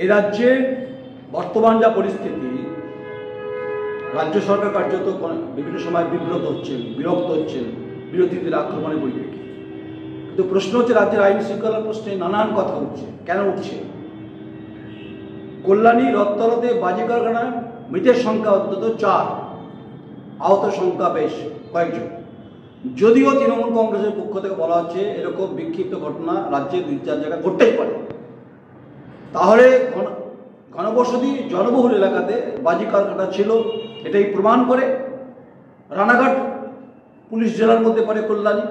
এ রাজ্যের বর্তমান যা পরিস্থিতি, রাজ্য সরকার কার্যত বিভিন্ন সময় বিব্রত হচ্ছেন, বিরক্ত হচ্ছেন বিরোধীদের আক্রমণের পরিপ্রেক্ষিতে। কিন্তু প্রশ্ন হচ্ছে, রাজ্যের আইন শৃঙ্খলার প্রশ্নে নানান কথা উঠছে। কেন উঠছে? কল্যাণী রথতলাতে বাজি কারখানায় মৃতের সংখ্যা অন্তত 4, আহত সংখ্যা বেশ কয়েকজন। যদিও তৃণমূল কংগ্রেসের পক্ষ থেকে বলা হচ্ছে এরকম বিক্ষিপ্ত ঘটনা রাজ্যে 2-4 জায়গায় ঘটতেই পারে, তাহলে ঘনবসতি জনবহুল এলাকাতে বাজি কারখানা ছিল এটাই প্রমাণ করে। রানাঘাট পুলিশ জেলার মধ্যে পড়ে কল্যাণী,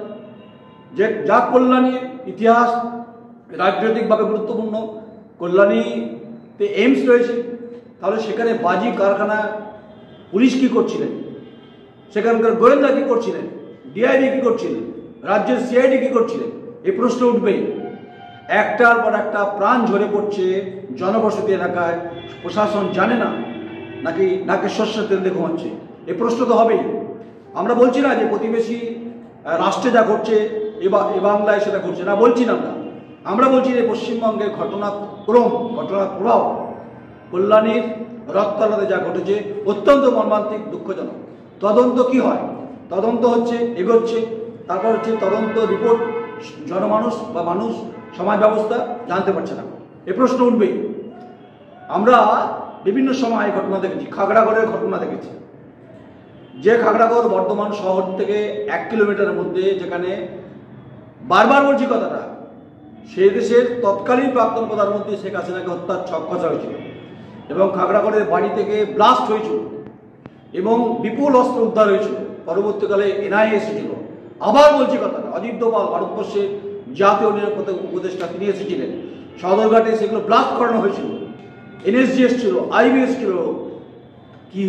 যে যা কল্যাণীর ইতিহাস রাজনৈতিকভাবে গুরুত্বপূর্ণ। কল্যাণীতে এইমস রয়েছে, তাহলে সেখানে বাজি কারখানা পুলিশ কী করছিলেন, সেখানকার গোয়েন্দা কী করছিলেন, ডিআইডি কী করছিলেন, রাজ্যের সিআইডি কী করছিলেন, এই প্রশ্ন উঠবেই। একটার পর একটা প্রাণ ঝরে পড়ছে জনবসতি এলাকায়, প্রশাসন জানে না নাকি নাকে সর্ষের তেল দিয়ে ঘুমাচ্ছে, এই প্রশ্ন তো হবেই। আমরা বলছি না যে প্রতিবেশী রাষ্ট্রে যা ঘটছে এ বাংলায় সেটা ঘটছে না, বলছি না। আমরা বলছি যে পশ্চিমবঙ্গের ঘটনাক্রম, ঘটনার প্রভাব কল্যাণীর রথতলাতে যা ঘটেছে অত্যন্ত মর্মান্তিক, দুঃখজনক। তদন্ত কি হয়? তদন্ত হচ্ছে, এগোচ্ছে, তারপর হচ্ছে তদন্ত রিপোর্ট জনমানুষ বা মানুষ সমাজ ব্যবস্থা জানতে পারছে না, এ প্রশ্ন উঠবেই। আমরা বিভিন্ন সময় ঘটনা দেখেছি, খাগড়াগড়ের ঘটনা দেখেছি, যে খাগড়াগড় বর্ধমান শহর থেকে 1 কিলোমিটারের মধ্যে, যেখানে বারবার বলছি কথাটা, সেই দেশের তৎকালীন প্রাক্তন প্রধানমন্ত্রী শেখ হাসিনাকে হত্যার ছক কষা হয়েছিল এবং খাগড়াগড়ের বাড়ি থেকে ব্লাস্ট হয়েছিল এবং বিপুল অস্ত্র উদ্ধার হয়েছিল। পরবর্তীকালে এনআইএ এসেছিল। আবার বলছি কথাটা, অজিত দোভাল ভারতবর্ষের জাতীয় নিরাপত্তা উপদেষ্টা, তিনি এসেছিলেন। সদরঘাটে সেগুলো ব্লাস্ট করানো হয়েছিল, এনএসজি এসেছিল, আইবি এসেছিল। কি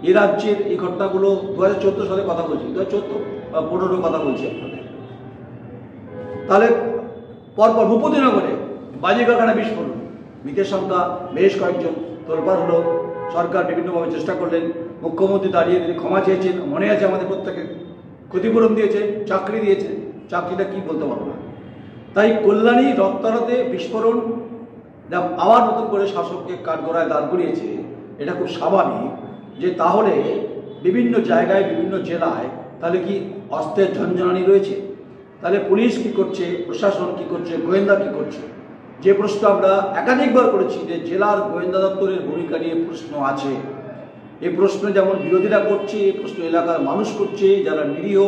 এ রাজ্যের এই ঘটনাগুলো 2014 সালে কথা বলছি, 2014 বা 15 কথা বলছি আপনাদের। তাহলে পরপর ভূপতিনগরে বাজি কারখানা বিস্ফোরণ, মৃতের সংখ্যা বেশ কয়েকজন, তোলপাড় হলো। সরকার বিভিন্নভাবে চেষ্টা করলেন, মুখ্যমন্ত্রী দাঁড়িয়ে তিনি ক্ষমা চেয়েছেন, মনে আছে আমাদের প্রত্যেকে, ক্ষতিপূরণ দিয়েছে, চাকরি দিয়েছে, চাকরিটা কি বলতে পারবো না। তাই কল্যাণী রথতলাতে বিস্ফোরণ আবার নতুন করে শাসককে কাঠগড়ায় দাঁড় করিয়েছে। এটা খুব স্বাভাবিক যে তাহলে বিভিন্ন জায়গায়, বিভিন্ন জেলায় তাহলে কি অস্ত্রের ঝনঝনানি রয়েছে? তাহলে পুলিশ কি করছে, প্রশাসন কি করছে, গোয়েন্দা কি করছে? যে প্রশ্ন আমরা একাধিকবার করেছি যে জেলার গোয়েন্দা দপ্তরের ভূমিকা নিয়ে প্রশ্ন আছে। এই প্রশ্ন যেমন বিরোধীরা করছে, এই প্রশ্ন এলাকার মানুষ করছে, যারা নিরীহ,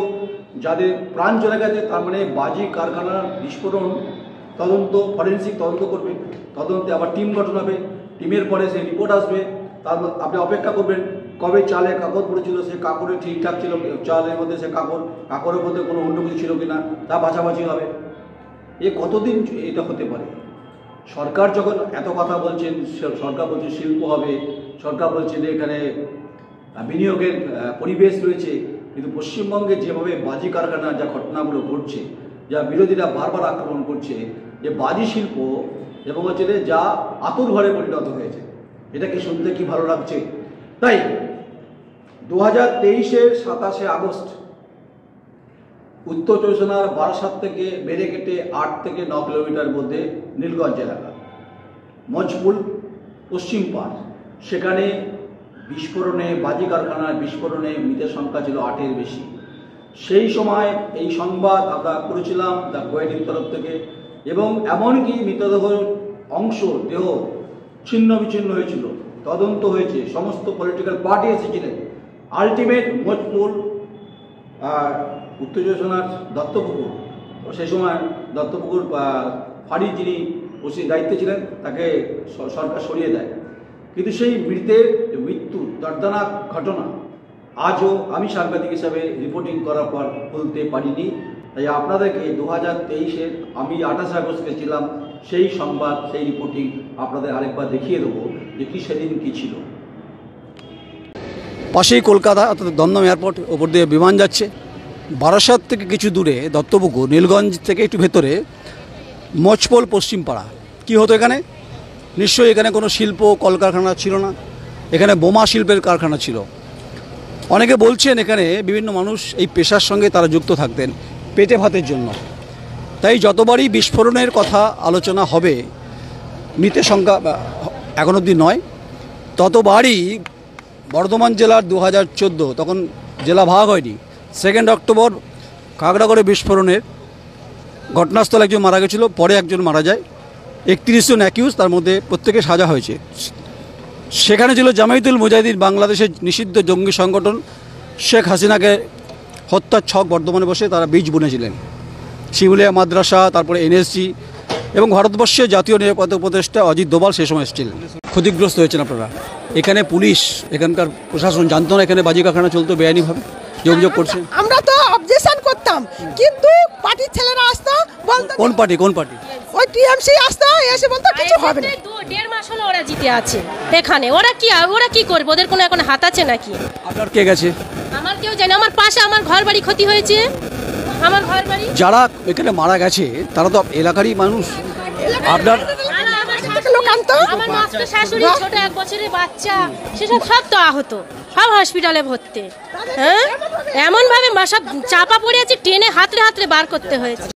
যাদের প্রাণ চলে গেছে। তার মানে বাজি কারখানার বিস্ফোরণ তদন্ত, ফরেন্সিক তদন্ত করবে, তদন্তে আবার টিম গঠন হবে, টিমের পরে সেই রিপোর্ট আসবে। তার আপনি অপেক্ষা করবেন কবে চালে কাকড় পড়েছিল, সে কাকড়ে ঠিকঠাক ছিল, চালের মধ্যে সে কাকড়ের মধ্যে কোনো অন্য কিছু ছিল কিনা তা বাছাবাছি হবে। এ কতদিন এটা হতে পারে? সরকার যখন এত কথা বলছেন, সরকার বলছে শিল্প হবে, সরকার বলছে যে এখানে বিনিয়োগের পরিবেশ রয়েছে, কিন্তু পশ্চিমবঙ্গে যেভাবে বাজি কারখানার যা ঘটনাগুলো ঘটছে, যা বিরোধীরা বারবার আক্রমণ করছে, যে বাজি শিল্প এবং হচ্ছে যা আতুরঘরে পরিণত হয়েছে, এটা কি শুনতে কি ভালো লাগছে? তাই 2023-এর 27শে আগস্ট উত্তর চব্বিশ পরগনার বারাসাত থেকে বেড়েকেটে 8 থেকে 9 কিলোমিটার মধ্যে নীলগঞ্জ এলাকা, মজপুল পশ্চিম পাড়, সেখানে বিস্ফোরণে, বাজি কারখানার বিস্ফোরণে মৃতের সংখ্যা ছিল 8-এর বেশি। সেই সময় এই সংবাদ আমরা করেছিলাম দ্য কোয়েডির তরফ থেকে, এবং এমনকি মৃতদেহ অংশ, দেহ ছিন্ন বিচ্ছিন্ন হয়েছিল, তদন্ত হয়েছে, সমস্ত পলিটিক্যাল পার্টি এসেছিলেন। আলটিমেট মজপুল উত্তর চব্বিশ পরগনার দত্তপুকুর, সেই সময় দত্তপুকুর ফাঁড়ি যিনি ওসি দায়িত্বে ছিলেন, তাকে সরকার সরিয়ে দেয়। কিন্তু সেই মৃত্যু দর্দনাক ঘটনা আজও আমি সাংবাদিক হিসাবে রিপোর্টিং করার পর বলতে পারিনি। তাই আপনাদেরকে 2023-এর আমি 28 আগস্ট গেছিলাম, সেই সংবাদ, সেই রিপোর্টিং আপনাদের আরেকবার দেখিয়ে দেবো যে কি সেদিন কী ছিল। পাশেই কলকাতা, অর্থাৎ দমদম এয়ারপোর্ট, ওপর দিয়ে বিমান যাচ্ছে। বারাসাত থেকে কিছু দূরে দত্তপুকুর, নীলগঞ্জ থেকে একটু ভেতরে মজপল পশ্চিম পাড়া। কী হতো এখানে? নিশ্চয়ই এখানে কোনো শিল্প কলকারখানা ছিল না, এখানে বোমা শিল্পের কারখানা ছিল। অনেকে বলছেন এখানে বিভিন্ন মানুষ এই পেশার সঙ্গে তারা যুক্ত থাকতেন পেটে ভাতের জন্য। তাই যতবারই বিস্ফোরণের কথা আলোচনা হবে, মৃতের সংখ্যা এখন অবধি নয়। ততবারই বর্ধমান জেলার 2014 তখন জেলা ভাগ হয়নি, 2 অক্টোবর খাগড়াগড়ে বিস্ফোরণের ঘটনাস্থলে একজন মারা গেছিল, পরে একজন মারা যায়। 31 জন অ্যাকিউজ, তার মধ্যে প্রত্যেকে সাজা হয়েছে। সেখানে ছিল জামায়াতুল মুজাহিদিন, বাংলাদেশের নিষিদ্ধ জঙ্গি সংগঠন। শেখ হাসিনাকে হত্যার ছক বর্ধমানে বসে তারা বীজ বুনেছিলেন। শিমুলিয়া মাদ্রাসা, তারপরে এনএসজি এবং ভারতবর্ষে জাতীয় নিরাপত্তা উপদেষ্টা অজিত দোভাল সে সময় এসেছিলেন। ক্ষতিগ্রস্ত হয়েছেন আপনারা। এখানে পুলিশ, এখানকার প্রশাসন জানতো না এখানে বাজি কারখানা চলতো বেআইনিভাবে, যে অভিযোগ করছে? আমরা তো অবজেকশন করতাম, কিন্তু পার্টির ছেলেরা আসতো বলতো। কোন পার্টি? কোন পার্টি? ওই টিএমসি আসতো, এসে বলতো কিছু হবে না। 1.5 মাস হলো ওরা জিতে আছে এখানে। ওরা কি করবে? ওদের কোনো এখন হাত আছে নাকি? আপনার কে গেছে? আমার কেউ জানে। আমার পাশে আমার ঘর বাড়ি ক্ষতি হয়েছে, আমার ঘর বাড়ি। যারা এখানে মারা গেছে তারা তো এলাকারই মানুষ। আপনার লোক আনতো, আমার মাস্টার শাশুড়ি, ছোট 1 বছরের বাচ্চা, সেসব সব তো আহত, সব হসপিটালে ভর্তি। হ্যাঁ, এমন ভাবে সব চাপা পড়ে আছে, টেনে হাতড়ে হাতড়ে বার করতে হয়েছে।